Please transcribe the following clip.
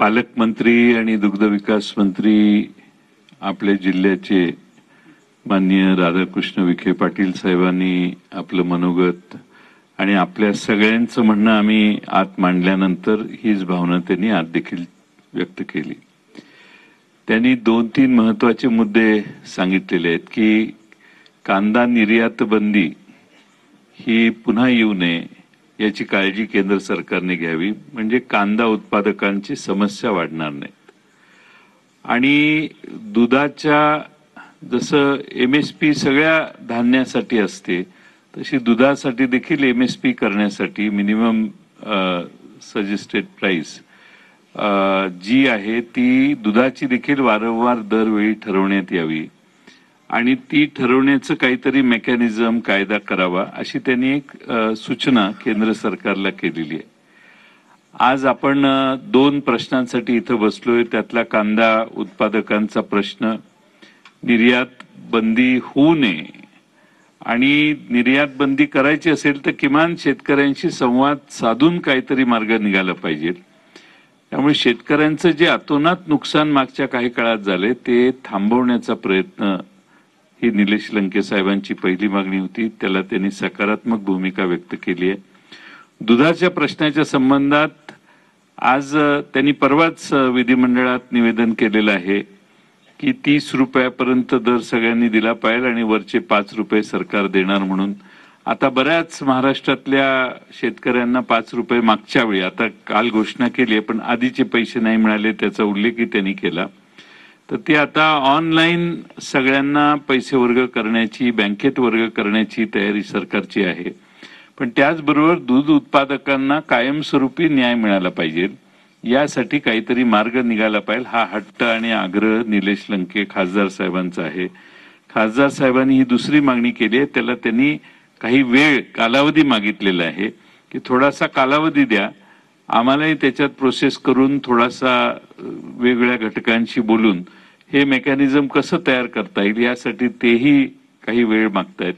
पालकमंत्री आणि दुग्ध विकास मंत्री आपल्या जिल्ह्याचे माननीय राधाकृष्ण विखे पाटील साहेबांनी आपलं मनोगत आणि आपल्या सगळ्यांचं म्हणणं आम्ही आत मांडल्यानंतर हीच भावना त्यांनी आत देखील व्यक्त केली। त्यांनी 2-3 महत्त्वाचे मुद्दे सांगितलेले आहेत की कांदा निर्यात बंदी ही पुन्हा येऊ नये याची काळजी केंद्र सरकारने घ्यावी, म्हणजे कांदा उत्पादकांची समस्या वाढणार नाहीत। आणि दुधाच्या जसं MSP सगळ्या धान्यासाठी असते तशी दुधासाठी देखील MSP करण्यासाठी मिनिमम सजेस्टेड प्राइस जी आहे ती दुधाची देखील वारंवार दरवेळी ठरवण्यात यावी आणि ती ठरवण्याचं काहीतरी मेकॅनिझम कायदा करावा अशी त्यांनी एक सूचना केंद्र सरकारला केलेली आहे। आज आपण 2 प्रश्नांसाठी इथं बसलोय, त्यातला कांदा उत्पादकांचा प्रश्न, निर्यात बंदी होऊ नये आणि निर्यात बंदी करायची असेल तर किमान शेतकऱ्यांशी संवाद साधून काहीतरी मार्ग निघाला पाहिजे। त्यामुळे शेतकऱ्यांचं जे अतोनात नुकसान मागच्या काही काळात झाले ते थांबवण्याचा प्रयत्न ही निलेश लंके साहेबांची पहिली मागणी होती, त्याला त्यांनी सकारात्मक भूमिका व्यक्त केली आहे। दुधाच्या प्रश्नाच्या संबंधात आज त्यांनी परवाच विधिमंडळात निवेदन केलेलं आहे की 30 रुपयापर्यंत दर सगळ्यांनी दिला पाहिजे आणि वरचे 5 रुपये सरकार देणार म्हणून। आता बऱ्याच महाराष्ट्रातल्या शेतकऱ्यांना 5 रुपये मागच्या वेळी, आता काल घोषणा केली आहे पण आधीचे पैसे नाही मिळाले त्याचा उल्लेखही त्यांनी केला, तर ते आता ऑनलाईन सगळ्यांना पैसे वर्ग करण्याची, बँकेत वर्ग करण्याची तयारी सरकारची आहे। पण त्याचबरोबर दूध उत्पादकांना कायमस्वरूपी न्याय मिळाला पाहिजे, यासाठी काहीतरी मार्ग निघाला पाहिजे हा हट्ट आणि आग्रह निलेश लंके खासदार साहेबांचा आहे। खासदार साहेबांनी ही दुसरी मागणी केली आहे, त्याला त्यांनी काही वेळ कालावधी मागितलेला आहे की थोडासा कालावधी द्या आम्हालाही, त्याच्यात प्रोसेस करून थोडासा वेगवेगळ्या घटकांशी बोलून हे मेकॅनिझम कसं तयार करता येईल यासाठी तेही काही वेळ मागतायत।